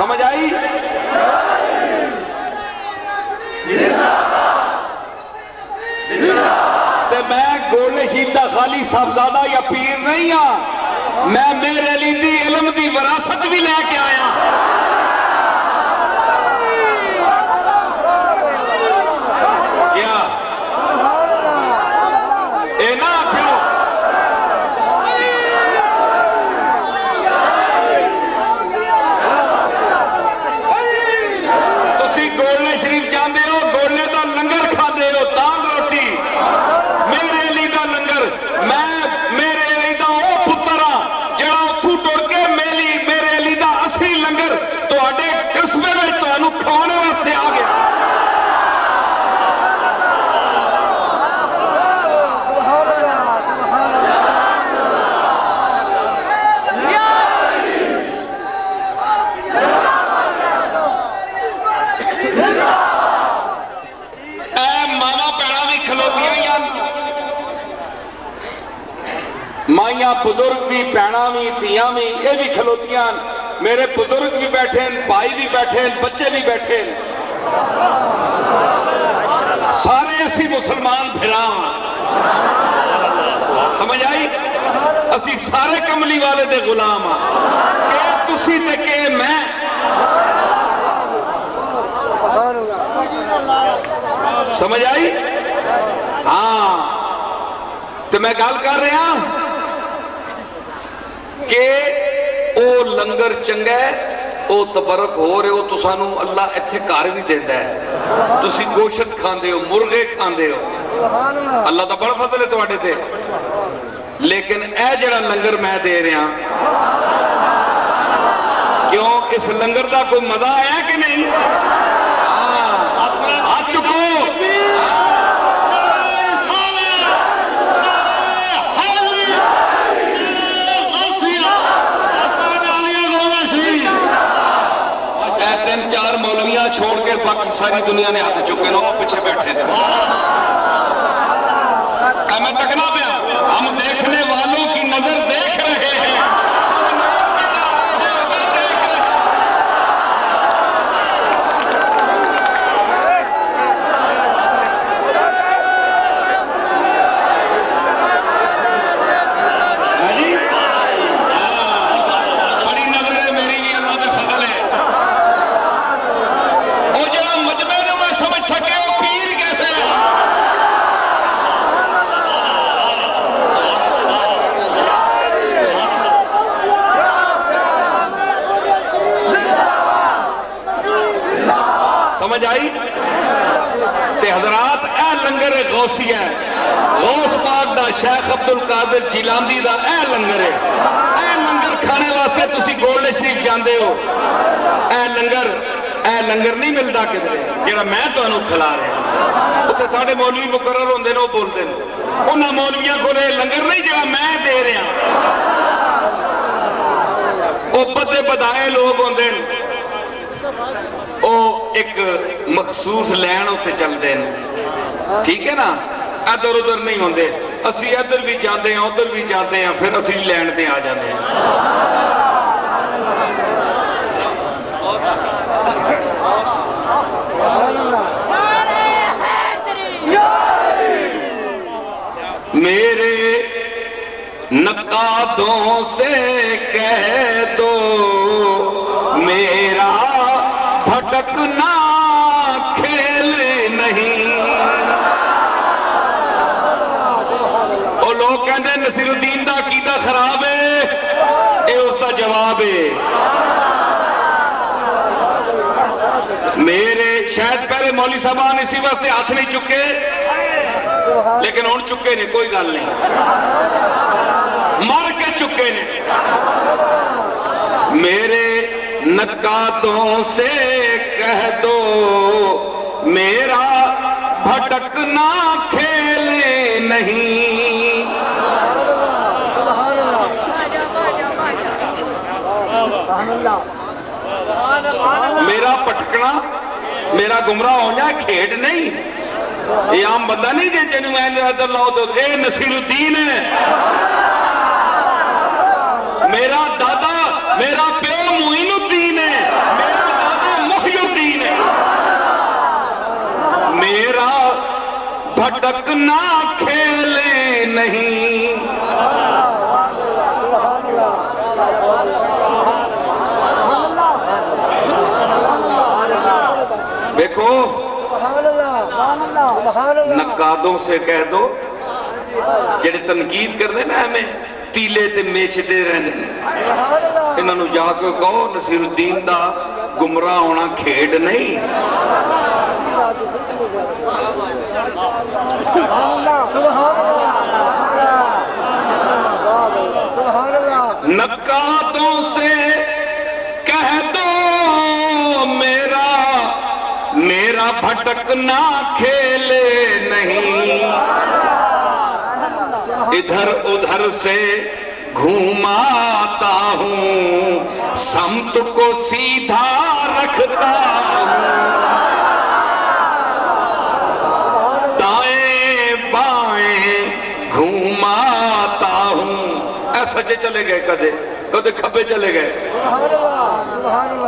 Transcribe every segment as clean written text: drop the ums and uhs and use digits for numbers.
سمجھ آئی؟ تے میں گولڈ شیپ دا خالی صاحبزادہ یا پیر نہیں ہاں، میں میرے علی دی علم دی وراثت بھی لے کے آیا۔ کیا اے نا آکھو تسی گولڈ شریف جاندے ہو، گولڈے دا لنگر کھاندے ہو، دال روٹی، میرے علی دا لنگر، میں میرے علی دا او پتر ہاں جڑا اتھوں ٹر کے میرے علی دا اصلی لنگر تہاڈے قصبے وچ تہانوں کھانے واسطے آ گیا۔ مائیاں بزرگ بھی، پینا بھی، تیاں بھی، یہ بھی کھلوتیاں، میرے بزرگ بھی بیٹھے ہیں، بھائی بھی بیٹھے ہیں، بچے بھی بیٹھے ہیں، سارے اسی مسلمان بھراں، سمجھ آئی؟ اسی سارے کملی والے دے غلام ہاں، کہ تسی تے کہ میں سمجھ آئی؟ ہاں تو میں گل کر رہا ہوں کہ او لنگر چنگا ہے، او تبرک ہو رہے ہو تو سانو اللہ اتھے کار بھی دیتا ہے، تسی گوشت کھاندے ہو، مرغے کھاندے ہو، اللہ دا بڑا فضل ہے تواڈے تے، لیکن اے جڑا لنگر میں دے رہا کیوں اس لنگر دا کوئی مزہ آیا کہ نہیں؟ ہاتھ چکو، چار مولویاں چھوڑ کے باقی ساری دنیا نے ہاتھ چکے نا، وہ پیچھے بیٹھے تھے۔ میں تکنا پیا، ہم دیکھنے والوں کی نظر دیکھ رہے ہیں، سمجھ آئی؟ تے حضرات اے لنگر غوثی ہے، غوث پاک دا شیخ عبدالقادر جیلانی دا اے لنگر ہے، اے لنگر کھانے واسطے تسی گولڈ شریف جاندے ہو، اے لنگر نہیں ملتا کدھر جڑا میں تمہیں کھلا رہا، اتنے سارے مولوی مقرر ہوندے نے وہ بولتے ہیں، انہاں مولویاں کو لنگر نہیں جڑا میں دے رہا، وہ بدے بدائے لوگ ہوندے ہیں، وہ ایک مخصوص لین اتنے چلتے ہیں، ٹھیک ہے نا، ادھر ادھر نہیں ہوندے، اسی ادھر بھی جاندے ہیں ادھر بھی جاتے ہیں، پھر اسی لین تے آ جاتے ہیں۔ میرے نقادوں سے کہہ دو میرا بھٹکنا کھیل نہیں، وہ لوگ کہتے ہیں نصیر الدین دا عقیدہ خراب ہے، یہ اس کا جواب ہے۔ میرے شاید پہلے مولوی صاحبان اسی واسطے ہاتھ نہیں چکے، لیکن ہوں چکے نہیں، کوئی گل نہیں، مر کے چکے نہیں۔ میرے نقادوں سے کہہ دو میرا بھٹکنا کھیل نہیں، میرا پٹکنا میرا گمراہ ہو جائے کھیڈ نہیں، یہ عام بندہ نہیں کہ جنہوں میں ادھر لاؤ تو اے نصیر الدین ہے، میرا دادا میرا پیو معین الدین ہے، میرا بھٹکنا کھیل نہیں، دیکھو نقادوں سے کہہ دو جڑے تنقید کر دے نا ہمیں تیلے تے میچدے رہنے، انہوں نے جا کے کہو نصیر الدین دا گمراہ ہونا کھیڈ نہیں۔ نقادوں سے کہہ دو میرا بھٹکنا کھیل نہیں، ادھر ادھر سے گھوماتا ہوں، سمت کو سیدھا رکھتا ہوں، دائیں بائیں گھوماتا ہوں۔ اے سجے چلے گئے کدے کھبے چلے گئے،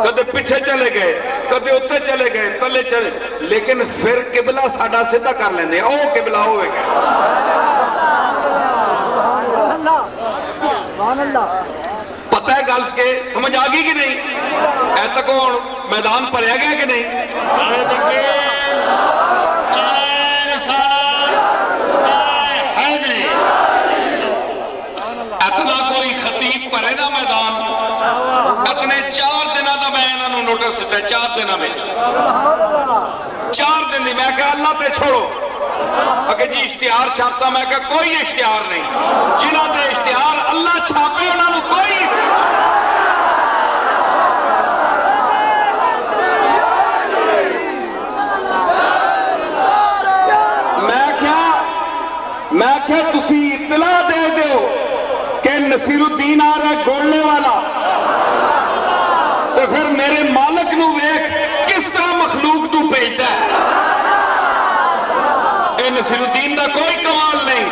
کدے پیچھے چلے گئے، کدے اتنے چلے گئے، تلے چلے، لیکن پھر قبلہ ساڈا سیدھا کر لیندے، او قبلہ ہوئے گئے۔ پتہ ہے گل کے سمجھ آ گئی کہ نہیں؟ اے تک میدان پڑیا گیا کہ نہیں؟ اتنا کوئی خطیب پڑے نا میدان، اتنے 4 دنوں کا میں انہوں نے نوٹس دیتا ہے، 4 دنوں میں 4 دن دی میں کہا اللہ تے چھوڑو، اگر جی اشتہار چھاپتا میں کہا کوئی اشتہار نہیں، جنہوں نے اشتہار اللہ چھاپے انہوں نے کوئی میں کیا تسی اطلاع دے دیو کہ نصیر الدین آ رہا ہے گولنے والا، تو پھر میرے مالک نو ویکھ کس طرح مخلوق تو بھیجتا ہے۔ اے نصیر الدین دا کوئی کمال نہیں،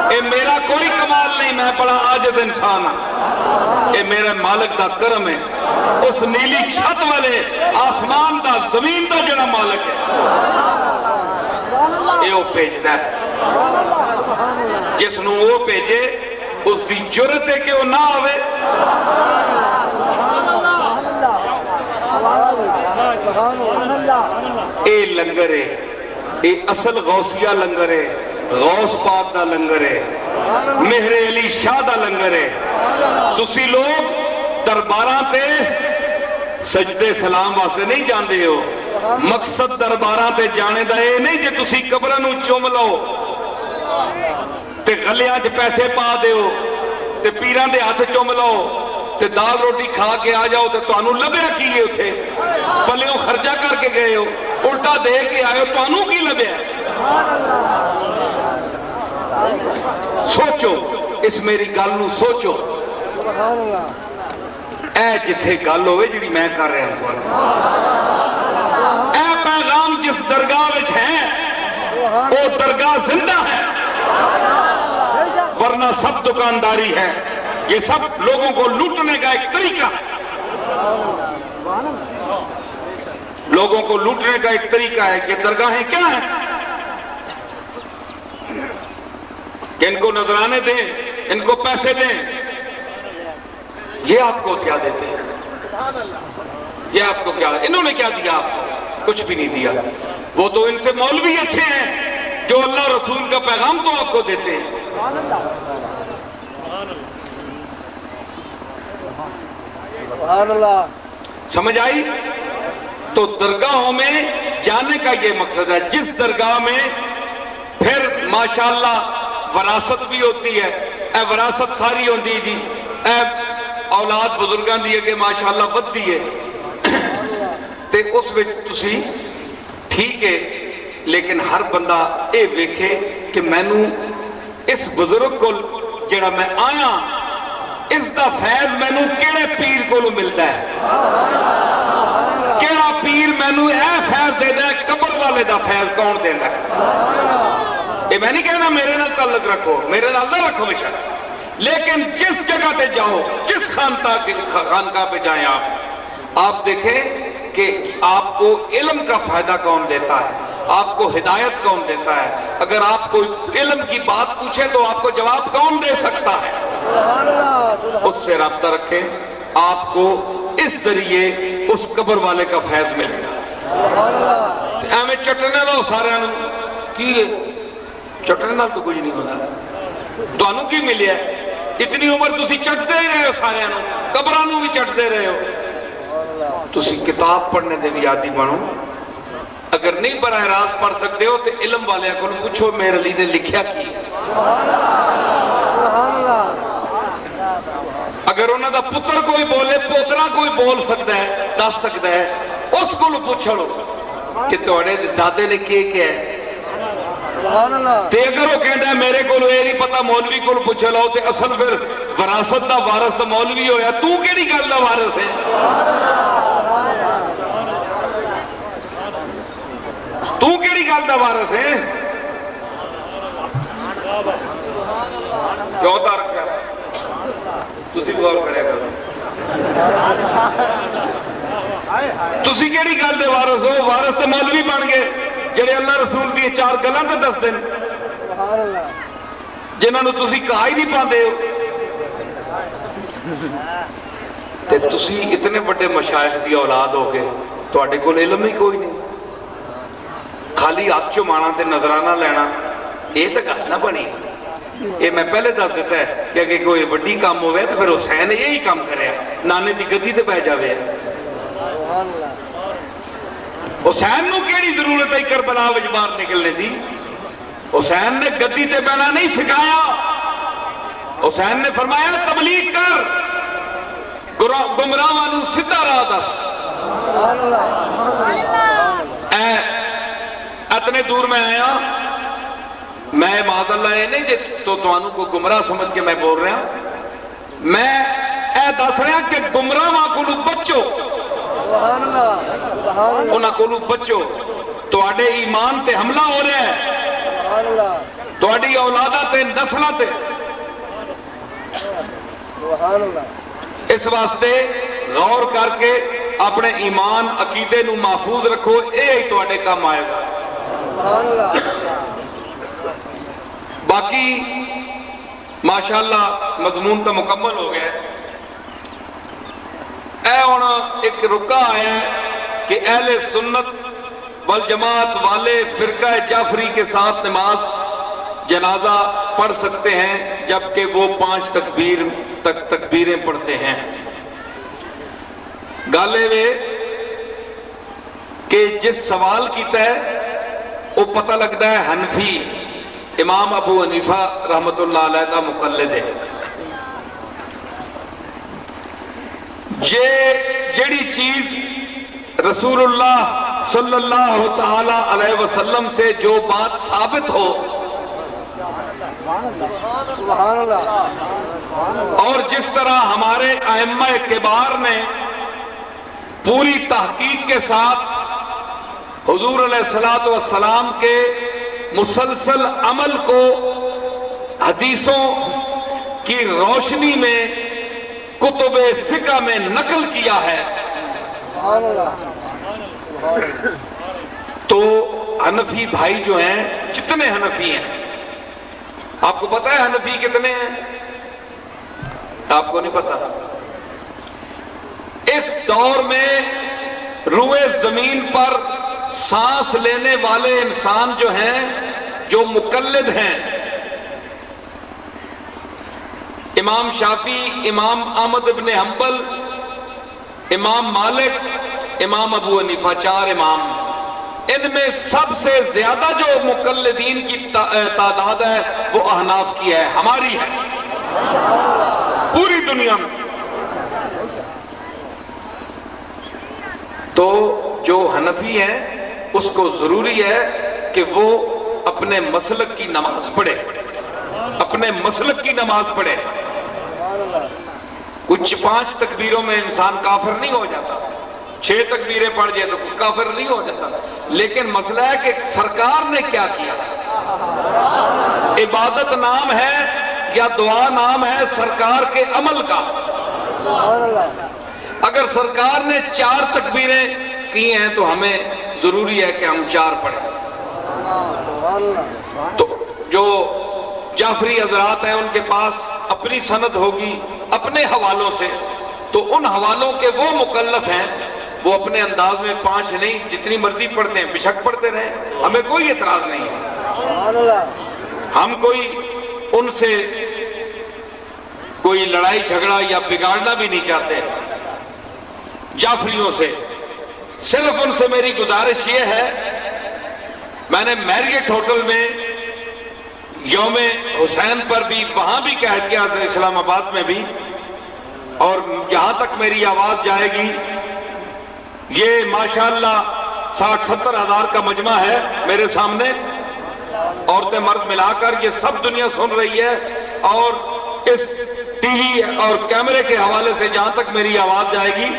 اے میرا کوئی کمال نہیں، میں بڑا عاجز انسان ہوں، اے میرے مالک دا کرم ہے، اس نیلی چھت والے آسمان دا زمین دا جڑا مالک ہے اے وہ بھیجتا ہے، جس نو وہ بھیجے اس دی جرت ہے کہ وہ نہ آوے۔ اے لنگر ہے، اے اصل غوثیہ لنگر ہے، غوث پاک دا لنگر ہے، مہر علی شاہ دا لنگر ہے۔ تسی لوگ درباراں تے سجدے سلام واسطے نہیں جاندے ہو، مقصد درباراں تے جانے دا اے نہیں جے تسی قبراں نو چوم لو تے گلیاں چ پیسے پا دیو تے پیران دے ہاتھ چوم لو تے دال روٹی کھا کے آ جاؤ تے تانوں لبیا کی ہے اتھے پلیوں خرچہ کر کے گئے ہو، الٹا دے کے آئے ہو، تانوں کی لبیا؟ سوچو اس میری گل نو سوچو، اے جتھے گل ہوئے جڑی میں کر رہا ہوں تمہیں، اے پیغام جس درگاہ وچ ہے وہ درگاہ زندہ ہے، ورنہ سب دکانداری ہے، یہ سب لوگوں کو لوٹنے کا ایک طریقہ ہے، لوگوں کو لوٹنے کا ایک طریقہ ہے کہ درگاہیں کیا ہیں کہ ان کو نذرانے دیں، ان کو پیسے دیں، یہ آپ کو کیا دیتے ہیں؟ یہ آپ کو کیا، انہوں نے کیا دیا آپ کو؟ کچھ بھی نہیں دیا، وہ تو ان سے مولوی اچھے ہیں جو اللہ رسول کا پیغام تو آپ کو دیتے ہیں۔ سمجھ آئی؟ تو درگاہوں میں جانے کا یہ مقصد ہے، جس درگاہ میں پھر ماشاءاللہ وراثت بھی ہوتی ہے، اے وراثت ساری ہوتی جی، اے اولاد بزرگان دی کہ ماشاءاللہ بدھی ہے تے اس وچ تسی ٹھیک ہے، لیکن ہر بندہ اے ویکھے کہ مینوں اس بزرگ کو جڑا میں آیا اس دا فیض مینوں کیڑے پیر کو ملتا ہے، کیڑا پیر مینوں اے فیض دے ہے، قبر والے دا فیض کون دیندا ہے؟ یہ میں نہیں کہنا میرے نال تعلق رکھو، میرے نال نہ رکھو بے شک، لیکن جس جگہ پہ جاؤ، جس خانقاہ پہ جائیں آپ دیکھیں کہ آپ کو علم کا فائدہ کون دیتا ہے، آپ کو ہدایت کون دیتا ہے؟ اگر آپ کو علم کی بات پوچھے تو آپ کو جواب کون دے سکتا ہے؟ اس سے رابطہ رکھیں، آپ کو اس ذریعے اس قبر والے کا فیض ملے گا۔ ایویں چٹنے لو سارے کی چٹنے نال تو کچھ نہیں ہونا، تمہوں کی ملیا؟ اتنی عمر تسی چٹتے ہی رہے ہو، سارے قبروں بھی چٹتے رہے ہو۔ تسی کتاب پڑھنے دے بھی عادی بنو، اگر نہیں براہ راست پڑھ سکتے ہو تو علم والے کو پوچھو میرے علی نے لکھیا کی، اگر انہوں دا پتر کوئی بولے، پوترا کوئی بول سکتا ہے، دس سکتا ہے، اس کو پوچھ لو کہ تھوڑے دادے نے کیا ہے۔ تے اگر وہ کہتا ہے میرے کو یہ نہیں پتا، مولوی کو پوچھ لو، تے اصل پھر وراثت دا وارث تو مولوی ہویا، تو کیڑی گل دا وارث ہے؟ تو کیڑی گل دا وارث ہے؟ کیوں تارک ہے؟ تسی غور کرے گا، تسی کیڑی گل دے وارث ہو؟ وارث تو مولوی بن گئے جڑے اللہ رسول دی چار گلاں تے دس دین، جنہاں نوں تسی کہا ہی نہیں پاندے ہو۔ تے تسی اتنے بڑے مشائخ دی اولاد ہو کے تواڈے کول علم ہی کوئی نہیں، خالی ہاتھ چمانا تے نظرانہ لینا، یہ تو گل نہ بنی۔ یہ میں پہلے دس دیتا ہے کہ اگر کوئی وڈی کام ہوئے تو پھر حسین یہی کام کرے، نانے دی گدی تے بہ جاوے۔ حسین نو کیڑی ضرورت ہے کربلا وچ باہر نکلنے دی؟ حسین نے گدی تے بہنا نہیں سکھایا، حسین نے فرمایا تبلیغ کر، گمراہاں نو سیدھا راہ دس۔ اتنے دور میں آیا، میں معاذ اللہ یہ نہیں تو تمہوں کو گمراہ سمجھ کے میں بول رہا، میں اے دس رہا کہ گمراہاں کو بچو، انہاں کو بچو، تواڈے ایمان تے حملہ ہو رہا ہے، تواڈی اولاداں تے نسلاں تے۔ اس واسطے غور کر کے اپنے ایمان عقیدے نو محفوظ رکھو، یہی تواڈے کام آئے گا۔ باقی ماشاءاللہ مضمون تو مکمل ہو گیا، اے ہونا ایک رکا آیا ہے کہ اہل سنت والجماعت والے فرقہ جعفری کے ساتھ نماز جنازہ پڑھ سکتے ہیں جبکہ وہ 5 تکبیر تک تکبیریں پڑھتے ہیں۔ گالے وے کہ جس سوال کیتا ہے وہ پتہ لگتا ہے حنفی امام ابو حنیفہ رحمت اللہ علیہ کا مقلد ہے۔ جیڑی چیز رسول اللہ صلی اللہ تعالی علیہ وسلم سے جو بات ثابت ہو اور جس طرح ہمارے ائمہ کبار نے پوری تحقیق کے ساتھ حضور علیہ السلام کے مسلسل عمل کو حدیثوں کی روشنی میں کتب فقہ میں نقل کیا ہے، تو حنفی بھائی جو ہیں، جتنے حنفی ہیں، آپ کو پتا ہے حنفی کتنے ہیں؟ آپ کو نہیں پتا؟ اس دور میں روئے زمین پر سانس لینے والے انسان جو ہیں، جو مقلد ہیں، امام شافعی، امام احمد بن حنبل، امام مالک، امام ابو حنیفہ، 4 امام، ان میں سب سے زیادہ جو مقلدین کی تعداد ہے وہ احناف کی ہے، ہماری ہے، پوری دنیا میں۔ تو جو حنفی ہیں اس کو ضروری ہے کہ وہ اپنے مسلک کی نماز پڑھے، اپنے مسلک کی نماز پڑھے۔ کچھ 5 تکبیروں میں انسان کافر نہیں ہو جاتا، 6 تکبیریں پڑھ جائے تو کافر نہیں ہو جاتا، لیکن مسئلہ ہے کہ سرکار نے کیا کیا، عبادت نام ہے یا دعا نام ہے سرکار کے عمل کا۔ اگر سرکار نے 4 تکبیریں کی ہیں تو ہمیں ضروری ہے کہ ہم 4 پڑھیں، تو جو جعفری حضرات ہیں ان کے پاس اپنی سند ہوگی اپنے حوالوں سے، تو ان حوالوں کے وہ مکلف ہیں، وہ اپنے انداز میں 5 نہیں جتنی مرضی پڑھتے ہیں، بشک پڑھتے رہیں، ہمیں کوئی اعتراض نہیں ہے۔ ہم کوئی ان سے کوئی لڑائی جھگڑا یا بگاڑنا بھی نہیں چاہتے جعفریوں سے، صرف ان سے میری گزارش یہ ہے، میں نے میریٹ ہوٹل میں یوم حسین پر بھی وہاں بھی کہہ کیا تھا، اسلام آباد میں بھی، اور جہاں تک میری آواز جائے گی، یہ ماشاءاللہ 60-70 ہزار کا مجمع ہے میرے سامنے، عورتیں مرد ملا کر، یہ سب دنیا سن رہی ہے، اور اس ٹی وی اور کیمرے کے حوالے سے جہاں تک میری آواز جائے گی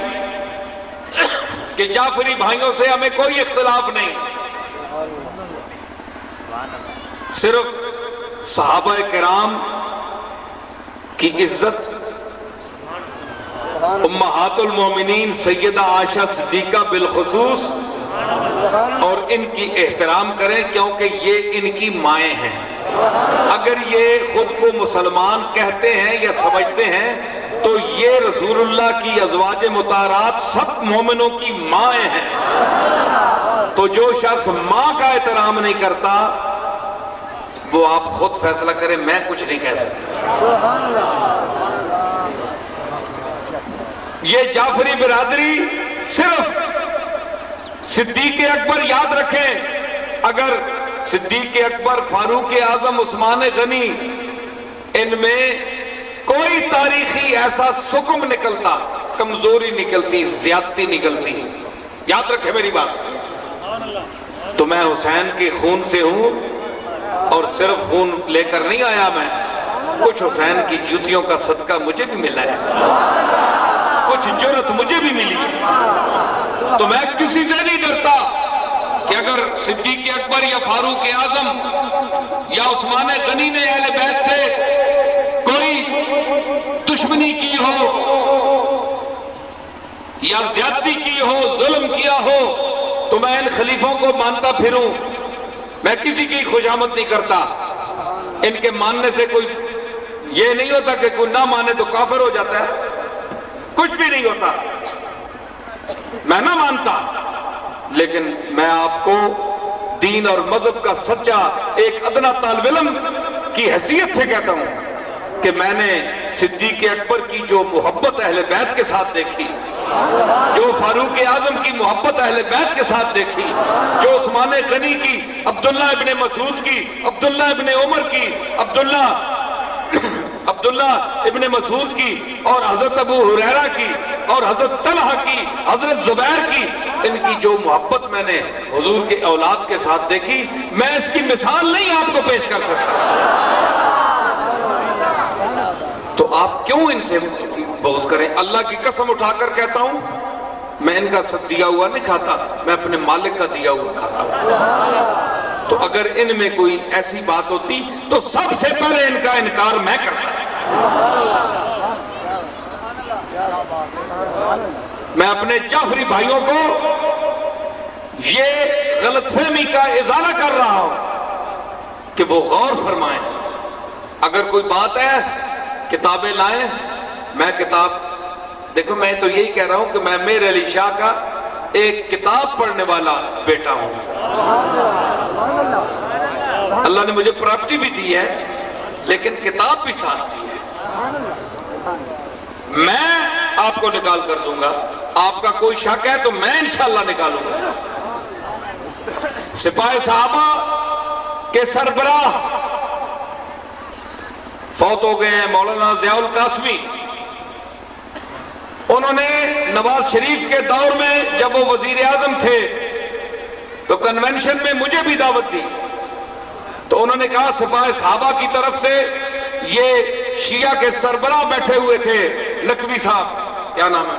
کہ جعفری بھائیوں سے ہمیں کوئی اختلاف نہیں، صرف صحابہ کرام کی عزت، امہات المومنین سیدہ عائشہ صدیقہ بالخصوص، اور ان کی احترام کریں کیونکہ یہ ان کی مائیں ہیں۔ اگر یہ خود کو مسلمان کہتے ہیں یا سمجھتے ہیں تو یہ رسول اللہ کی ازواج مطہرات سب مومنوں کی مائیں ہیں، تو جو شخص ماں کا احترام نہیں کرتا وہ آپ خود فیصلہ کریں، میں کچھ نہیں کہہ سکتا۔ یہ جعفری برادری صرف صدیق اکبر یاد رکھیں، اگر صدیق اکبر، فاروق اعظم، عثمان غنی، ان میں کوئی تاریخی ایسا سکم نکلتا، کمزوری نکلتی، زیادتی نکلتی، یاد رکھیں میری بات، تو میں حسین کے خون سے ہوں، اور صرف خون لے کر نہیں آیا میں، کچھ حسین کی جوتیوں کا صدقہ مجھے بھی ملا ہے، کچھ جرت مجھے بھی ملی ہے، تو میں کسی سے نہیں ڈرتا کہ اگر صدیق اکبر یا فاروق اعظم یا عثمان غنی نے اہل بیت سے کوئی دشمنی کی ہو یا زیادتی کی ہو، ظلم کیا ہو، تو میں ان خلیفوں کو مانتا پھروں، میں کسی کی خوشامد نہیں کرتا، ان کے ماننے سے کوئی یہ نہیں ہوتا کہ کوئی نہ مانے تو کافر ہو جاتا ہے، کچھ بھی نہیں ہوتا، میں نہ مانتا، لیکن میں آپ کو دین اور مذہب کا سچا ایک ادنا طالب علم کی حیثیت سے کہتا ہوں کہ میں نے صدیق اکبر کی جو محبت اہل بیت کے ساتھ دیکھی، جو فاروق اعظم کی محبت اہل بیت کے ساتھ دیکھی، جو عثمان غنی کی، عبداللہ ابن مسعود کی، عبداللہ ابن عمر کی، عبداللہ ابن مسعود کی، اور حضرت ابو ہریرہ کی، اور حضرت طلحہ کی، حضرت زبیر کی، ان کی جو محبت میں نے حضور کے اولاد کے ساتھ دیکھی، میں اس کی مثال نہیں آپ کو پیش کر سکتا، تو آپ کیوں ان سے بغض کریں؟ اللہ کی قسم اٹھا کر کہتا ہوں، میں ان کا دیا ہوا نہیں کھاتا، میں اپنے مالک کا دیا ہوا کھاتا ہوں، تو اگر ان میں کوئی ایسی بات ہوتی تو سب سے پہلے ان کا انکار میں کرتا۔ میں اپنے جعفری بھائیوں کو یہ غلط فہمی کا ازالہ کر رہا ہوں کہ وہ غور فرمائیں، اگر کوئی بات ہے کتابیں لائیں، میں کتاب، دیکھو میں تو یہی کہہ رہا ہوں کہ میں میر علی شاہ کا ایک کتاب پڑھنے والا بیٹا ہوں، اللہ نے مجھے پراپرٹی بھی دی ہے لیکن کتاب بھی ساتھ دی ہے، میں آپ کو نکال کر دوں گا، آپ کا کوئی شک ہے تو میں انشاءاللہ نکالوں گا۔ سپاہ صحابہ کے سربراہ فوت ہو گئے ہیں مولانا ضیاء القاسمی، انہوں نے نواز شریف کے دور میں جب وہ وزیر اعظم تھے تو کنونشن میں مجھے بھی دعوت دی، تو انہوں نے کہا سپاہ صحابہ کی طرف سے یہ شیعہ کے سربراہ بیٹھے ہوئے تھے، نقوی صاحب، کیا نام ہے،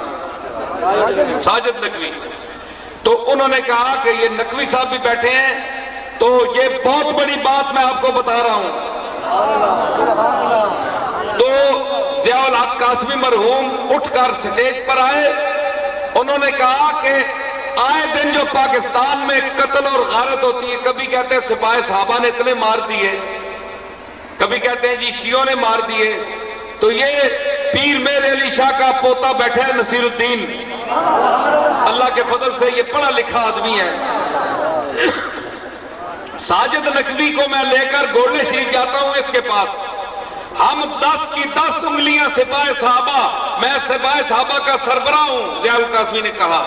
ساجد نقوی، تو انہوں نے کہا کہ یہ نقوی صاحب بھی بیٹھے ہیں، تو یہ بہت بڑی بات میں آپ کو بتا رہا ہوں، تو ضیاء الحق قاسمی مرحوم اٹھ کر سٹیج پر آئے، انہوں نے کہا کہ آئے دن جو پاکستان میں قتل اور غارت ہوتی ہے، کبھی کہتے ہیں سپاہی صحابہ نے اتنے مار دیے، کبھی کہتے ہیں جی شیعوں نے مار دیے، تو یہ پیر میر علی شاہ کا پوتا بیٹھا ہے نصیر الدین، اللہ کے فضل سے یہ پڑھا لکھا آدمی ہے، ساجد نقوی کو میں لے کر گولڈے شریف جاتا ہوں اس کے پاس، ہم 10 کی 10 انگلیاں سپاہی صحابہ، میں سپاہی صحابہ کا سربراہ ہوں، ضیاء القاسمی نے کہا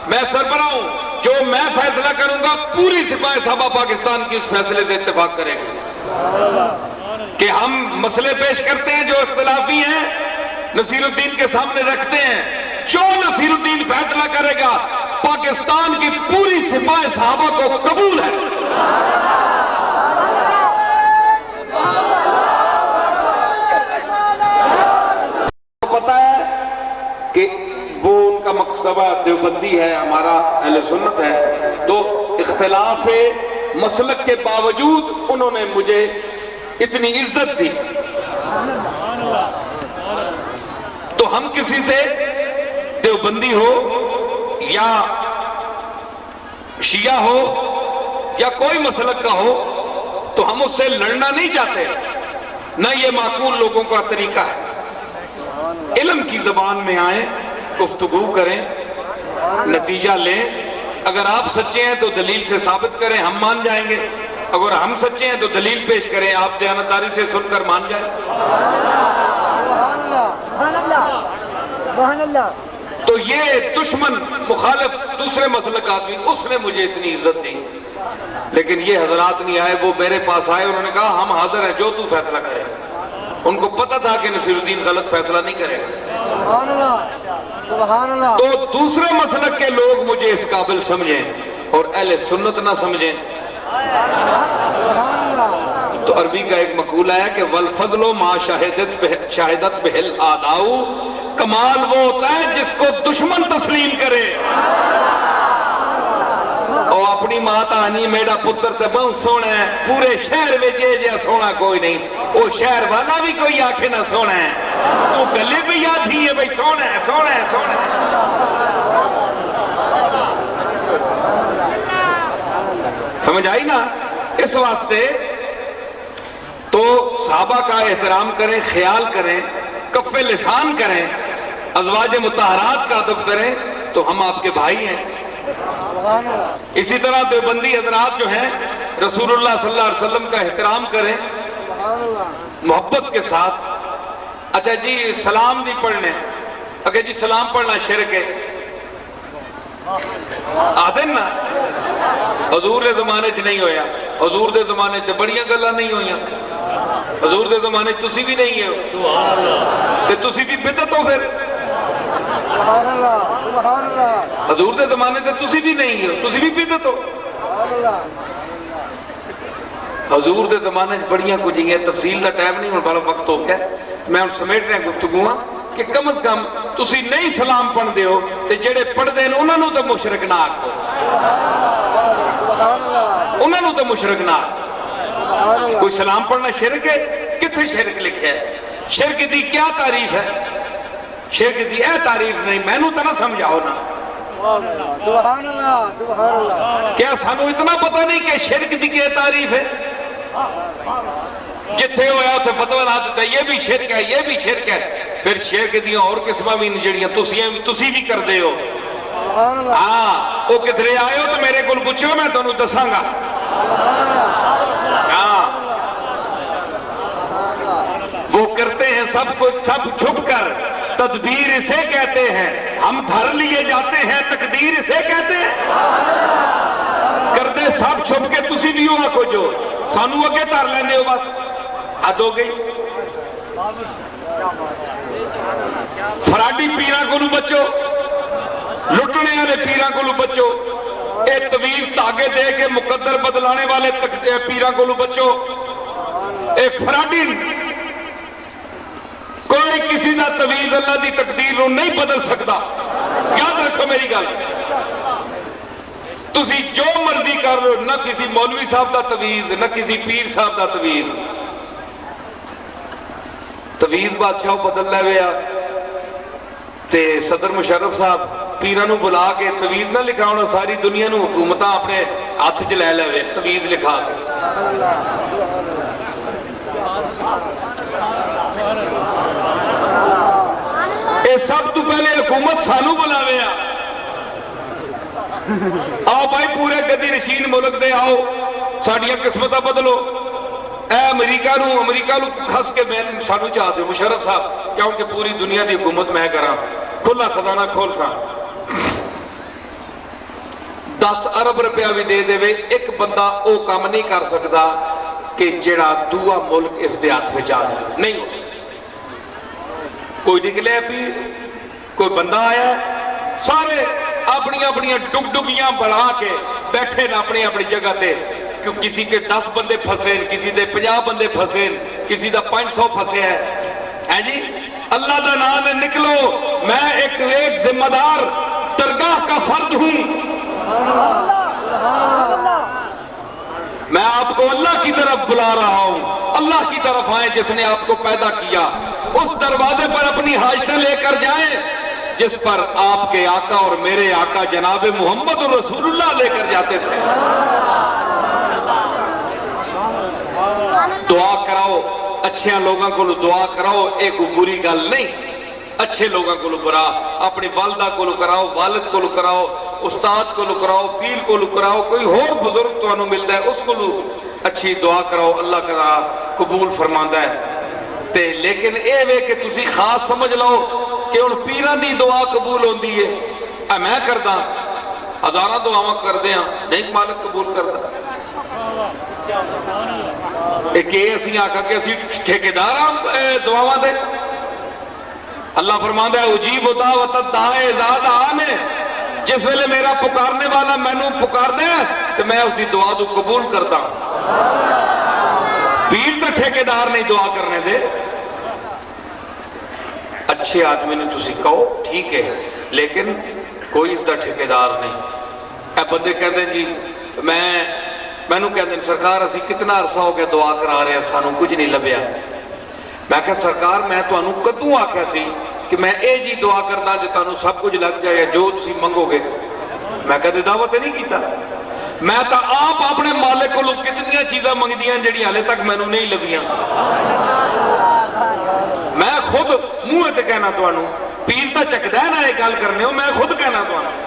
میں سربراہ ہوں، جو میں فیصلہ کروں گا پوری سپاہی صحابہ پاکستان کی اس فیصلے سے اتفاق کرے گا کہ ہم مسئلے پیش کرتے ہیں جو اختلافی ہیں نصیر الدین کے سامنے رکھتے ہیں، جو نصیر الدین فیصلہ کرے گا پاکستان کی پوری سپاہی صحابہ کو قبول ہے۔ پتا ہے کہ وہ ان کا مکتبہ دیوبندی ہے، ہمارا اہل سنت ہے، تو اختلاف مسلک کے باوجود انہوں نے مجھے اتنی عزت دی، تو ہم کسی سے دیوبندی ہو یا شیعہ ہو یا کوئی مسلک کا ہو تو ہم اس سے لڑنا نہیں چاہتے، نہ یہ معقول لوگوں کا طریقہ ہے۔ علم کی زبان میں آئیں، گفتگو کریں، نتیجہ لیں، اگر آپ سچے ہیں تو دلیل سے ثابت کریں، ہم مان جائیں گے، اگر ہم سچے ہیں تو دلیل پیش کریں، آپ دیانتداری سے سن کر مان جائیں۔ تو یہ دشمن مخالف دوسرے مسلک آدمی اس نے مجھے اتنی عزت دی، لیکن یہ حضرات نہیں آئے، وہ میرے پاس آئے، انہوں نے کہا ہم حاضر ہیں، جو تو فیصلہ کرے۔ ان کو پتہ تھا کہ نصیر الدین غلط فیصلہ نہیں کرے گا، تو دوسرے مسلک کے لوگ مجھے اس قابل سمجھیں اور اہل سنت نہ سمجھیں۔ تو عربی کا ایک مقولہ ہے کہ والفضل ما شاہدت بہل آداؤ، کمال وہ ہوتا ہے جس کو دشمن تسلیم کرے۔ اور اپنی ماں تانی میرا پتر تے بہت سونا ہے، پورے شہر میں جے سونا کوئی نہیں، وہ شہر والا بھی کوئی آنکھیں نہ سونا ہے، تو گلے بھی یاد ہی ہے بھائی سونا ہے سونا ہے سونا ہے۔ سمجھ آئی نا؟ اس واسطے تو صحابہ کا احترام کریں، خیال کریں، کف لسان کریں، ازواج مطہرات کا ادب کریں، تو ہم آپ کے بھائی ہیں۔ اسی طرح دیوبندی حضرات جو ہیں رسول اللہ صلی اللہ علیہ وسلم کا احترام کریں محبت کے ساتھ۔ اچھا جی سلام دی پڑھنے، اگر جی سلام پڑھنا شرک ہے آدھے نا، حضور دے زمانے چ نہیں ہویا، حضور دے زمانے چ بڑیاں گلاں نہیں ہویاں، حضور دے زمانے تسی بھی نہیں ہو تے تسی بھی بدعت ہو، پھر حضور دے زمانے تے تسی بھی نہیں ہو، تسی بھی بدعت ہو۔ حضور دے زمانے بڑیاں کچھ ہیں، تفصیل کا ٹائم نہیں، بڑا وقت ہو گیا، میں سمیٹ رہا گفتگو کہ کم از کم تسی نہیں سلام پڑھ دے ہو تے جڑے پڑھ دے انہاں نوں تے مشرک نہ آکھو، انہاں نوں تے مشرک نہ آکھو۔ کوئی سلام پڑھنا شرک ہے؟ کتنے شرک لکھا ہے؟ شرک دی کیا تعریف ہے؟ شرک دی اے تعریف نہیں، میں نوں تے نہ سمجھاؤ نا۔ سبحان اللہ سبحان اللہ۔ کیا سانو اتنا پتہ نہیں کہ شرک دی کیا تعریف ہے؟ جتھے ہویا اتھے فتوی لا دیتا ہے یہ بھی شرک ہے، یہ بھی شرک ہے، پھر شرک دیاں اور قسمہ بھی جڑیاں تسی بھی کر دے ہو۔ ہاں وہ کدھرے آئے ہو تو میرے کو پوچھو، میں تمہیں دساں گا۔ ہاں وہ کرتے ہیں سب کچھ، سب چھپ کر، تدبیر اسے کہتے ہیں، ہم دھر لیے جاتے ہیں تقدیر اسے کہتے ہیں۔ کرتے سب چھپ کے تسی بھی ہوا کو جو سانو اگے دھر لینے ہو، بس حد ہو گئی۔ فراڈی پیراں کو بچو، لٹنے والے پیراں کو بچو، اے طویل دھاگے دے کے مقدر بدلانے والے پیراں کو بچو، اے فراڈی کوئی کسی نہ طویل اللہ دی تقدیر نو نہیں بدل سکتا، یاد رکھو میری گل۔ تسی جو مرضی کر لو، نہ کسی مولوی صاحب دا تویز، نہ کسی پیر صاحب دا تویز۔ تویز بادشاہ بدل لے گیا تے صدر مشرف صاحب پیران نو بلا کے تویز نہ لکھا ہونا ساری دنیا نو حکومتاں اپنے ہاتھ چ لے لے تویز لکھا کے اے سب تو پہلے حکومت سانو بلاوے آؤ بھائی پورے گدی نشین ملک دے آؤ ساڑیاں قسمتاں بدلو اے امریکہ نو خس کے میں سانو چاہتے ہو مشرف صاحب کیوں کہ پوری دنیا دی حکومت میں کراں کھلا خزانہ کھول سا 10 ارب روپیہ بھی دے دے ایک بندہ او کام نہیں کر سکتا کہ جڑا دوسرا ملک اس دے ہاتھ وچ آ جائے نہیں ہو سکتا کوئی نکلے پی کوئی بندہ آیا سارے اپنی اپنی ڈگیاں بڑھا کے بیٹھے نا اپنی اپنی جگہ تے کسی کے 10 بندے پھنسے کسی دے 50 بندے پھنسے کسی دا 500 پھنسے ہے جی اللہ دا نام ہے نکلو میں ایک ذمہ دار درگاہ کا فرد ہوں میں آپ کو اللہ کی طرف بلا رہا ہوں اللہ کی طرف آئیں جس نے آپ کو پیدا کیا اس دروازے پر اپنی حاجتیں لے کر جائیں جس پر آپ کے آقا اور میرے آقا جناب محمد رسول اللہ لے کر جاتے تھے دعا کراؤ اچھے لوگوں کو دعا کراؤ ایک بری گل نہیں اچھے لوگوں کو برا اپنی والدہ کو کراؤ والد کو کراؤ استاد کو کراؤ پیر کو کراؤ کوئی اور بزرگ تو انہوں ملتا ہے اس کو اچھی دعا کراؤ اللہ کا قبول فرماندا ہے تے لیکن اے وے کہ تسی خاص سمجھ لو کہ ان پیران دی دعا قبول ہوندی ہے میں کردا ہزاراں دعاواں کردے ہاں نہیں مالک قبول کردا کہ اسی آکھا کہ اسی ٹھیکیدار ہاں دعاواں دے اللہ فرماندا ہے اجیب دعوت الداعی اذا دعانی جس ویلے میرا پکارنے والا مینوں پکار دے تو میں اس دی دعا تو قبول کرتا پیر تو ٹھیکیدار نہیں دعا کرنے دے اچھے آدمی نے تسی کہو ٹھیک ہے لیکن کوئی اس دا ٹھیکیدار نہیں اے بندے کہتے ہیں جی مینوں کہتے ہیں سرکار اسی کتنا عرصہ ہو گیا دعا کرا رہے ہیں سانوں کچھ نہیں لبیا میں کہا سرکار میں تو انہوں کدوں آکھیا سی کہ میں اے جی دعا کرنا جے تانوں سب کچھ لگ جائے جو تسی منگو گے میں کہتے دعوت نہیں کیتا میں تا آپ اپنے مالک کو لوگ کتنی چیزاں منگدیاں جڑی حالے تک مینوں نہیں لبیاں میں خود منہ تے کہنا تو انہوں پیر تا چکدا ہے نا ایک گل کرنے ہو میں خود کہنا تو انہوں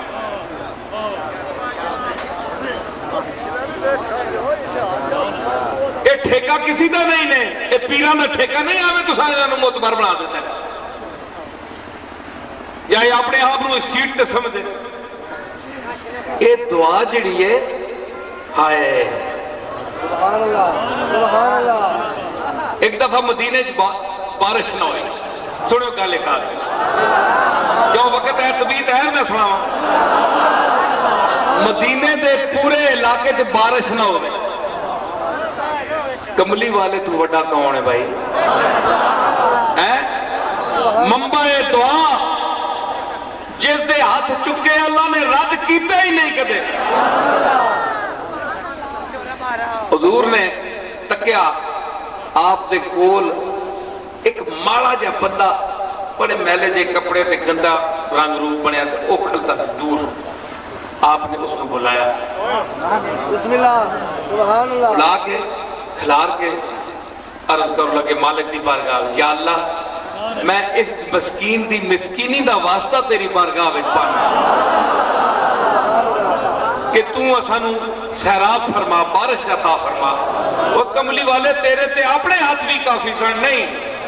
یہ ٹھیکہ کسی دا نہیں نے یہ پیران دا ٹھیکہ نہیں آوے تو سارے انہوں معتبر بنا دیتا ہے یا یہ اپنے آپ نو اس سیٹ تے سمجھے یہ دعا جڑی ہے ہائے سبحان اللہ ایک دفعہ مدینے بارش نہ ہوئی سنو گل ایک جو وقت ہے طبیعت ہے میں سنا مدینے دے پورے علاقے سے بارش نہ ہوئے کملی والے تو وڈا کون ہے بھائی منبع دعا جس دے ہاتھ چکے اللہ نے رد کیتا ہی نہیں کدے حضور نے تکیا آپ دے کول ایک ماڑا جا بندہ بڑے میلے جے کپڑے تے گندا رنگ روپ بنیا تے او کھلتا سی دور آپ نے اس کو بلایا بسم اللہ سبحان اللہ بلا کے کھلار کے عرض کرو لگے مالک دی بارگاہ یا اللہ میں اس مسکین دی مسکینی دا واسطہ تیری بارگاہ وچ پانا کہ تو اسانو سیراب فرما بارش عطا فرما وہ کملی والے تیرے تے اپنے ہاتھ بھی کافی سن نہیں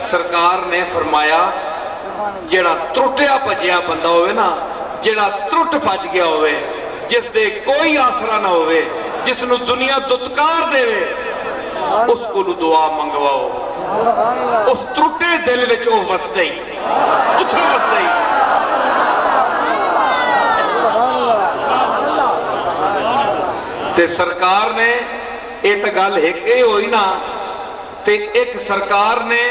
سرکار نے فرمایا جڑا ترٹیا پجیا بندہ ہوئے نا جڑا ترٹ پج گیا ہوئے جس دے کوئی آسرا نہ ہوئے جس نو دنیا دتکار دے اس کو دعا منگواؤ اس ترٹے دل وچ او وس گئی اتھے وس گئی تے سرکار نے ایک گل ایک ہوئی نا تے ایک سرکار نے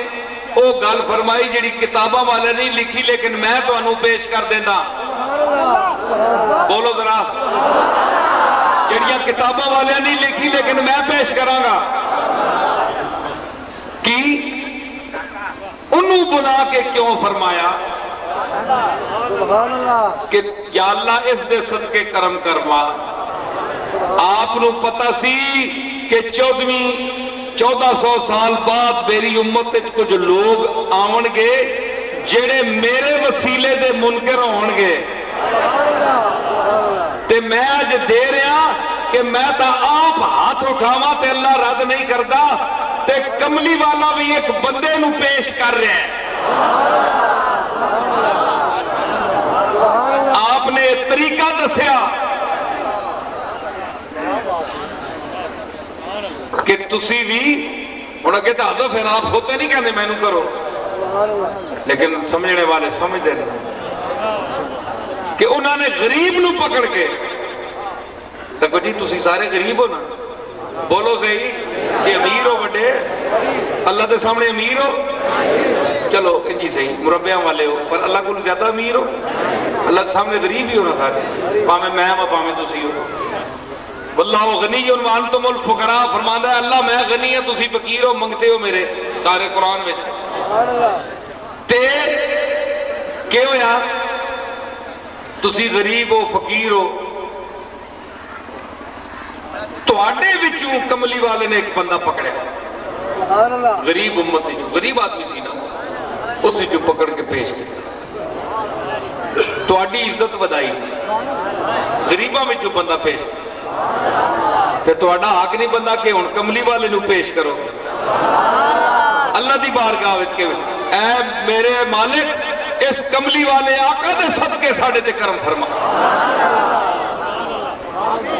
او گل فرمائی جڑی کتاباں والے نہیں لکھی لیکن میں تو انہوں پیش کر دینا بولو ذرا جڑیاں کتاباں والے نہیں لکھی لیکن میں پیش کراں گا کی انہوں بلا کے کیوں فرمایا سبحان اللہ کہ یا اللہ اس دے صدقے کرم کروا. آپ نو پتہ سی کہ 1400 سال بعد میری امت وچ کچھ لوگ آون گے جڑے میرے وسیلے دے منکر ہون گے. تے میں اج دے رہا کہ میں تا آپ ہاتھ اٹھاواں تے اللہ رد نہیں کرتا. تے کملی والا بھی ایک بندے نو پیش کر رہا ہے. آپ نے طریقہ دسیا کہ تسی بھی ہوں اگے تو ہدف ہے آپ ہوتے نہیں کہتے مینو کرو لیکن سمجھنے والے سمجھتے ہیں کہ انہوں نے غریب نو پکڑ کے تکو جی تسی سارے غریب ہو نا بولو صحیح کہ امیر ہو بڑے اللہ کے سامنے امیر ہو چلو جی صحیح مربیاں والے ہو پر اللہ کو زیادہ امیر ہو اللہ کے سامنے غریب ہی ہونا سارے پاویں میں ہوں پاویں تسی ہو. واللہ غنی وانتم الفقراء فرماندا ہے اللہ میں غنی ہوں تسی فقیر ہو منگتے ہو میرے سارے قرآن میں. تے کہ ہویا تسی غریب ہو فقیر ہو تواڈے وچوں کملی والے نے ایک بندہ پکڑیا غریب امت وچوں غریب آدمی سی نا اس وچوں پکڑ کے پیش کیا تواڈی عزت ودائی غریباں وچوں بندہ پیش کیا تے تواڈا حق نہیں بندہ کہ ہن کملی والے نو پیش کرو اللہ دی بارگاہ وچ کہ اے میرے مالک اس کملی والے آقا دے صدقے ساڈے تے کرم فرما.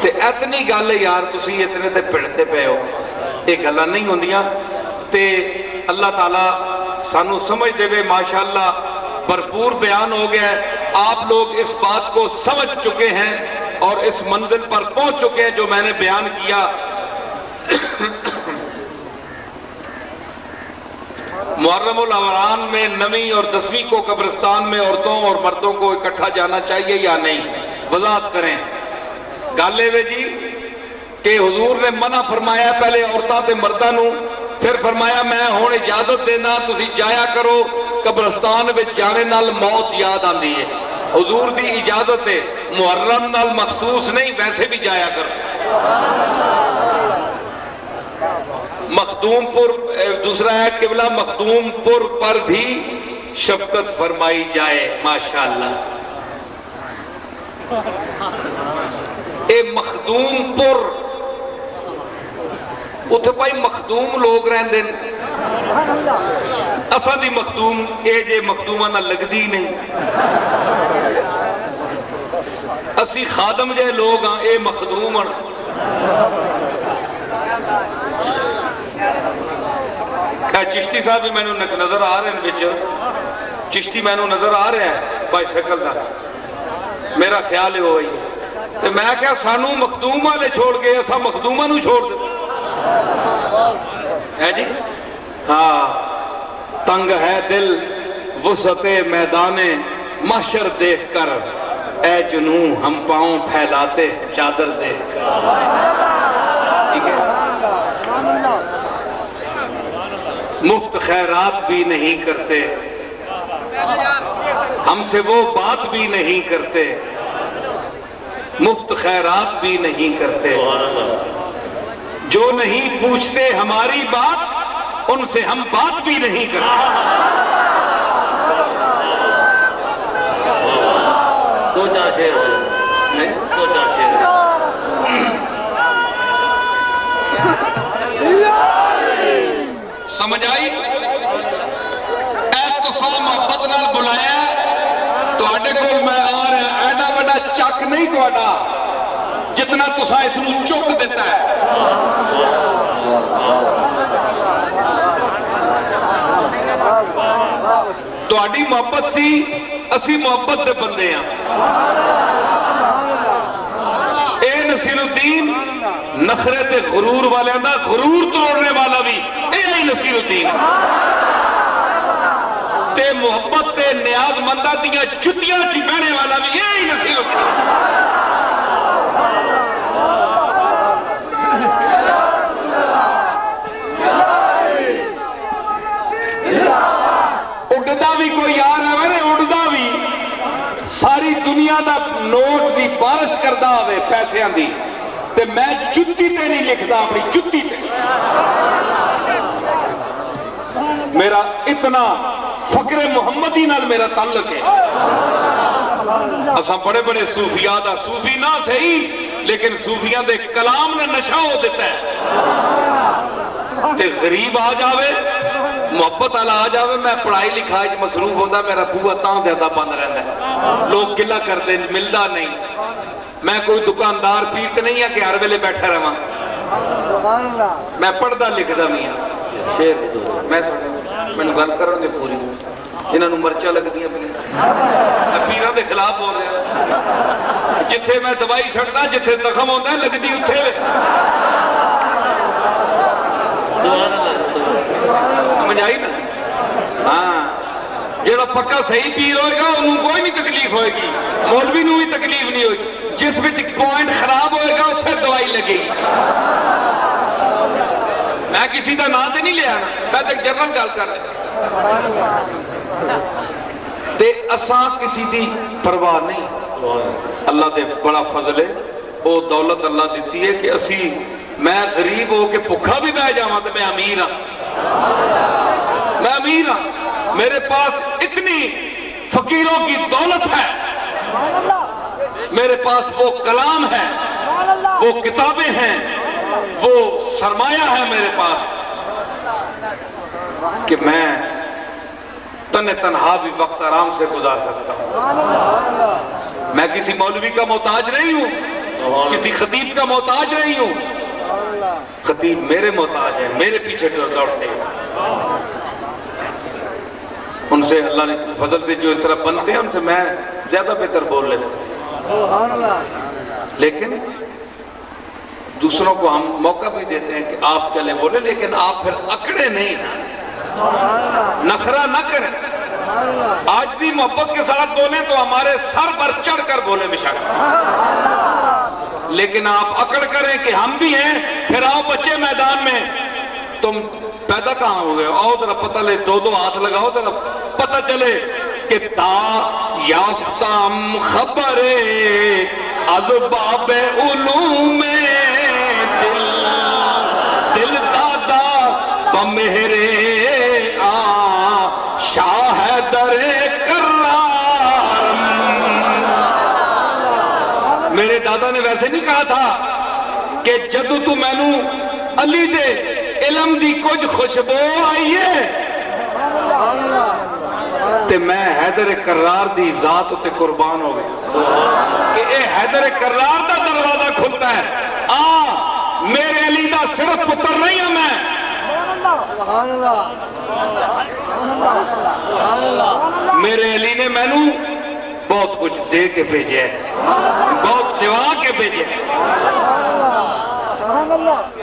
تے اتنی گل یار تسی اتنے تے پڑھتے پے ہو یہ گلاں نہیں ہوندیاں تے اللہ تعالی سانو سمجھ دے وے ماشاءاللہ بھرپور بیان ہو گیا ہے. آپ لوگ اس بات کو سمجھ چکے ہیں اور اس منزل پر پہنچ چکے ہیں جو میں نے بیان کیا. محرم الاوران میں 9ویں اور 10ویں کو قبرستان میں عورتوں اور مردوں کو اکٹھا جانا چاہیے یا نہیں وضاحت کریں. گالے وے جی کہ حضور نے منع فرمایا پہلے عورتوں تے مردوں نو پھر فرمایا میں ہون اجازت دینا تسی جایا کرو قبرستان میں جانے نال موت یاد آندی ہے حضور دی اجازت ہے محرم نال مخصوص نہیں ویسے بھی جایا کرو. مخدوم پور دوسرا ہے قبلہ مخدوم پور پر بھی شفقت فرمائی جائے ماشاءاللہ. اے مخدوم پور اتنے بھائی مخدوم لوگ رہندے اساں دی مخدوم اے جے مخدوماں نال لگدی نہیں اسی خادم جے لوگ ہاں اے مخدوم ہن. چشتی صاحب بھی مینوں نظر آ رہے ہیں بچ چشتی مینوں نظر آ رہا ہے بھائی شکل دا میرا خیال ہے وہی تو میں کیا سانو مخدوم والے چھوڑ کے اساں مخدوماں نو چھوڑ دے ہے جی. ہاں تنگ ہے دل وسعت میدان محشر دیکھ کر اے جنوں ہم پاؤں پھیلاتے چادر دیکھ کر. ٹھیک ہے مفت خیرات بھی نہیں کرتے ہم سے وہ بات بھی نہیں کرتے مفت خیرات بھی نہیں کرتے جو نہیں پوچھتے ہماری بات ان سے ہم بات بھی نہیں کرتے. دو چار شعر سمجھ آئی. اے تساں محبت نال بلایا تواڈے کول میں آ رہا ایڈا بڑا چک نہیں تواڈا جتنا تساں اس نو چک دیتا ہے. تواڈی محبت سی اسی محبت دے بندے ہاں. اے نصیر الدین نخرے تے غرور والے دا غرور توڑنے والا بھی اے ہی نصیر الدین تے محبت تے نیاز مندہ دیاں جتیاں چی بہنے والا بھی اے ہی نصیر الدین. اڑدا بھی کوئی یار ہے میں نے اڑدا بھی دنیا دا نوٹ دی بارش کردا ہوئے پیسیاں دی تے میں جتی تے نہیں لکھدا اپنی جتی تے میرا اتنا فقر محمدی نال میرا تعلق ہے اساں بڑے بڑے صوفیاء دا صوفی نہ صحیح لیکن صوفیاں دے کلام نے نشہ ہو دیتا ہے تے غریب آ جاوے محبت والا آ جاوے میں پڑھائی لکھائی مصروف ہوتا میرا بوا تاں زیادہ بند رہتا ہے لوگ گلا کرتے ملتا نہیں میں کوئی دکاندار پیر تے نہیں ہے کہ ہر ویلے بیٹھا رہا میں پڑھتا لکھتا بھی ہوں میں مینوں گل کرن دے پوری انہاں نوں مرچا لگدیاں پہ پیراں دے خلاف بول رہا جتھے میں دوائی چھڑنا جتھے زخم ہوتا ہے لگدی اتھے سمجھ آئی نا ہاں جیڑا پکا صحیح پیر ہوئے گا انہوں کوئی نہیں تکلیف ہوئے گی مولوی نوں بھی تکلیف نہیں ہوئے گی جس وچ پوائنٹ خراب ہوئے گا اتھے دوائی لگے گی میں کسی کا نام تے نہیں لیا نا میں تو جنرل گل کر رہا تے اساں کسی دی پرواہ نہیں اللہ دے بڑا فضل ہے وہ دولت اللہ دیتی ہے کہ اسی میں غریب ہو کے بھوکا بھی بہ جاواں تو میں امیر ہاں میرے پاس اتنی فقیروں کی دولت ہے میرے پاس وہ کلام ہے وہ کتابیں ہیں وہ سرمایہ ہے میرے پاس کہ میں تنہا بھی وقت آرام سے گزار سکتا ہوں میں کسی مولوی کا محتاج نہیں ہوں کسی خطیب کا محتاج نہیں ہوں خطیب میرے محتاج ہیں میرے پیچھے دوڑتے ہیں ان سے اللہ نے فضل سے جو اس طرح بنتے ہیں ان سے میں زیادہ بہتر بول لیتا ہوں لیکن دوسروں کو ہم موقع بھی دیتے ہیں کہ آپ چلے بولے لیکن آپ پھر اکڑے نہیں نخرہ نہ کریں آج بھی محبت کے ساتھ بولیں تو ہمارے سر پر چڑھ کر بولیں بشک لیکن آپ اکڑ کریں کہ ہم بھی ہیں پھر آؤ بچے میدان میں تم پیدا کہاں ہو گئے آؤ ذرا پتہ لے دو ہاتھ لگاؤ ذرا پتہ چلے کہ تا یافتم خبر از باب علوم دل دادا بمہرے شاہ در کرار میرے دادا نے ویسے نہیں کہا تھا کہ جدو تو مینوں علی دے علم دی کچھ خوشبو آئیے تے میں حیدر کرار دی ذات تے قربان ہو گئے کہ اے حیدر کرار دا دروازہ کھلتا ہے میرے علی دا صرف پتر نہیں ہوں میں میرے علی نے مینوں بہت کچھ دے کے بھیجے بہت دعا کے بھیجے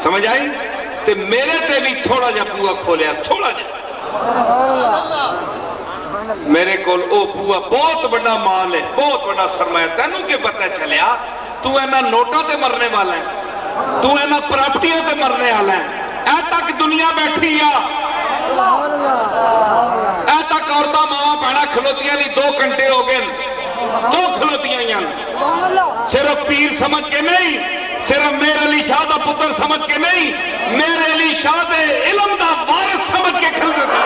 سمجھ آئی تے میرے تے بھی تھوڑا جا بوا کھولیا تھوڑا جا میرے کول او بوا بہت بڑا مال ہے بہت بڑا سرمایہ تینوں کے پتہ چلیا تو اینا نوٹوں تے مرنے والا ہے تو اینا پراپٹیوں تے مرنے والا ہے اے تک دنیا بیٹھی اے تک عورتہ ماں بہنا کھلوتیاں نہیں 2 گھنٹے ہو گئے 2 کھلوتیاں صرف پیر سمجھ کے نہیں صرف میرے علی شاہ دا پتر سمجھ کے نہیں میرے علی شاہ دے علم دا وارث سمجھ کے کھل گئے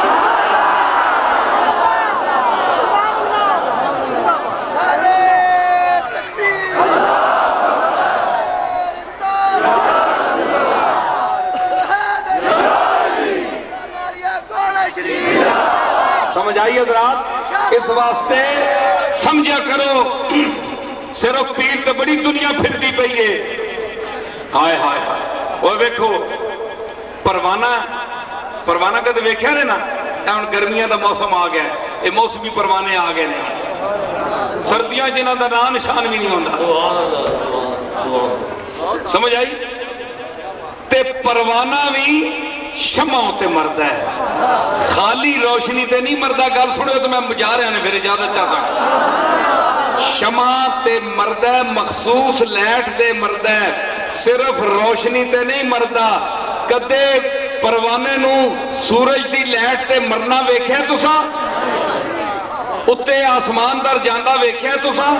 سمجھ آئیے حضرات اس واسطے سمجھا کرو صرف پیر تو بڑی دنیا پھرتی پئی ہے ہائے ہائے ہائے وہ دیکھو پروانہ کا تو ویکھیا نے نا گرمیاں دا موسم آ گیا یہ موسمی پروانے آ گئے ہیں سردیاں جنہاں دا نام نشان بھی نہیں ہوتا سمجھ آئی تے پروانہ بھی شمعوں تے مردہ ہے خالی روشنی تے نہیں مردہ گل سنو تو میں جا رہا نے پھر اجازت چاہتا ہوں شمع تے مردہ مخصوص لیٹ دے مردہ صرف روشنی تے نہیں مردہ کدے پروانے نو سورج دی لیٹ تے مرنا ویکھے تساں اتنے آسمان در جانا ویکھیا تساں؟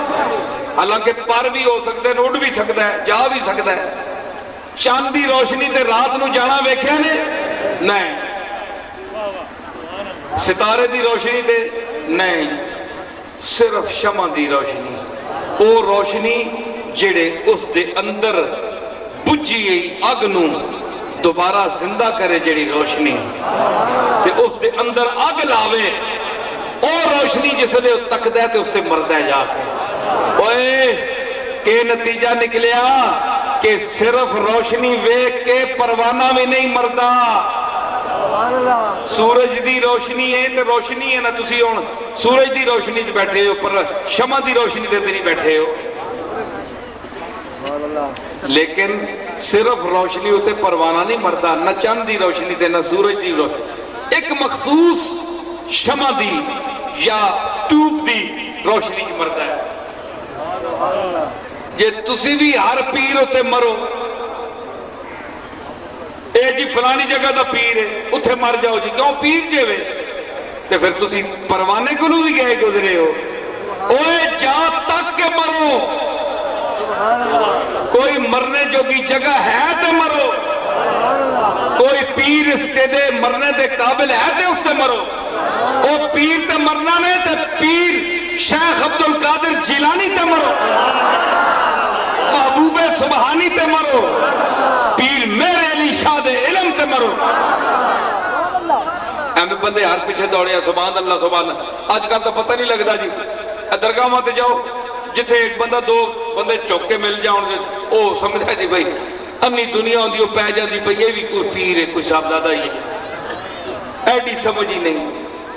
حالانکہ پر بھی ہو سکتے ہیں، اڑ بھی سکتا ہے، جا بھی سکتا ہے۔ چاند دی روشنی تے رات نو جانا ویکھیا نے؟ نہیں۔ ستارے دی روشنی تے نہیں، صرف شمع دی روشنی، وہ روشنی جڑے اس دے اندر بجھی گئی اگ نو دوبارہ زندہ کرے، جڑی روشنی تے اس دے اندر اگ لاوے، او روشنی جس لئے تکدہ تے اس تے مردہ جا کے۔ اوئے کہ نتیجہ نکلیا کہ صرف روشنی ویکھ کے پروانہ میں نہیں مردہ۔ سورج دی روشنی ہے تو روشنی ہے نا، تسی ہن سورج دی روشنی تے بیٹھے ہو، پر شمع دی روشنی تے نہیں بیٹھے ہو۔ لیکن صرف روشنی ہوتے پروانہ نہیں مردہ، نہ چند دی روشنی تے نہ سورج دی روشنی، ایک مخصوص شمع دی یا ٹوب دی روشنی کی مردہ ہے۔ جے تسی بھی ہر پیر ہوتے مرو، اے جی فلانی جگہ دا پیر ہے اتھے مر جاؤ جی، کیوں پیر جے وے تے پھر تسی پروانے کو بھی گئے گزرے ہو۔ اوے جا تک کے مرو، کوئی مرنے جو کی جگہ ہے تے مرو، کوئی پیر اس کے دے مرنے دے قابل ہے تے اس تے مرو۔ او پیر تے مرنا نے تے پیر شیخ عبدالقادر جیلانی تے مرو، محبوب سبحانی تے مرو، پیر میرے علی شاہ دے علم تے مرو۔ ایمیں بندے ہر پیچھے دوڑے ہیں، سبحان اللہ سبحان اللہ۔ آج کل تو پتہ نہیں لگتا جی، درگاہ ماتے جاؤ جتھے ایک بندہ دو بندے چوکے مل جاؤں گے، او سمجھا جی بھائی انی دنیا ہوندی وہ پہ جاندی پہ یہ بھی کوئی پیر ہے، کوئی صاحبزادہ ہی ہے، ایڈی سمجھ ہی نہیں۔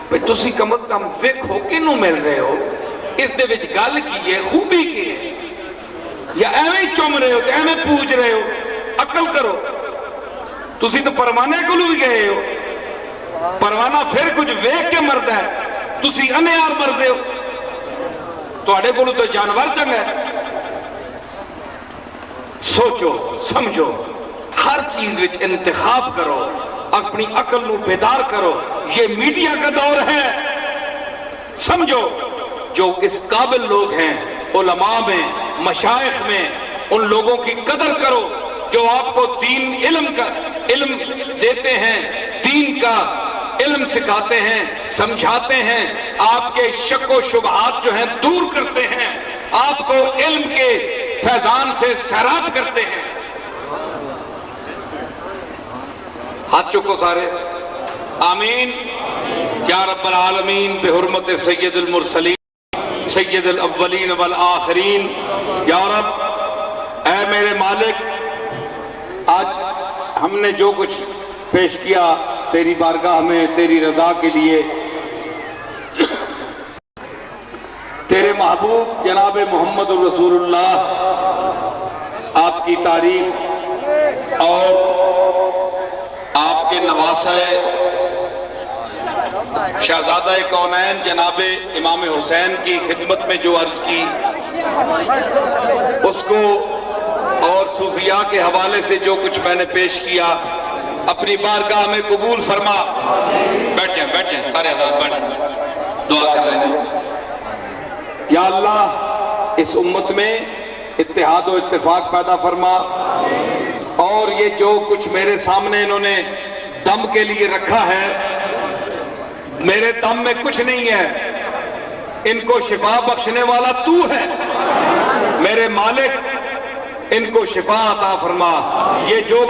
بھائی تسی کم از کم ویکھو کینوں مل رہے ہو، اس دے وچ گل کی ہے، خوبی کی ہے، یا ایویں چوم رہے ہو تے ایویں پوچھ رہے ہو؟ عقل کرو۔ تسی تو پروانے کو بھی گئے ہو، پروانہ پھر کچھ ویکھ کے مردا ہے، تسی انیار مردے ہو، تواڈے کولو تو جانور چنگا ہے۔ سوچو سمجھو، ہر چیز وچ انتخاب کرو، اپنی عقل نو بیدار کرو۔ یہ میڈیا کا دور ہے، سمجھو جو اس قابل لوگ ہیں، علماء میں، مشائخ میں، ان لوگوں کی قدر کرو جو آپ کو دین علم دیتے ہیں، دین کا علم سکھاتے ہیں، سمجھاتے ہیں، آپ کے شک و شبہات جو ہیں دور کرتے ہیں، آپ کو علم کے فیضان سے سیراب کرتے ہیں۔ ہاتھ چکو سارے، آمین یا رب العالمین، بحرمت سید المرسلین سید الاولین والآخرین۔ یا رب، اے میرے مالک، آج ہم نے جو کچھ پیش کیا تیری بارگاہ میں تیری رضا کے لیے، تیرے محبوب جناب محمد الرسول اللہ، آپ کی تعریف اور آپ کے نواسہ شہزادہ کونین جناب امام حسین کی خدمت میں جو عرض کی، اس کو اور صوفیاء کے حوالے سے جو کچھ میں نے پیش کیا اپنی بارگاہ میں قبول فرما۔ بیٹھیں سارے حضرات بیٹھیں، دعا کر رہے ہیں۔ یا اللہ، اس امت میں اتحاد و اتفاق پیدا فرما، اور یہ جو کچھ میرے سامنے انہوں نے دم کے لیے رکھا ہے، میرے دم میں کچھ نہیں ہے، ان کو شفا بخشنے والا تو ہے میرے مالک، ان کو شفا عطا فرما۔ یہ جو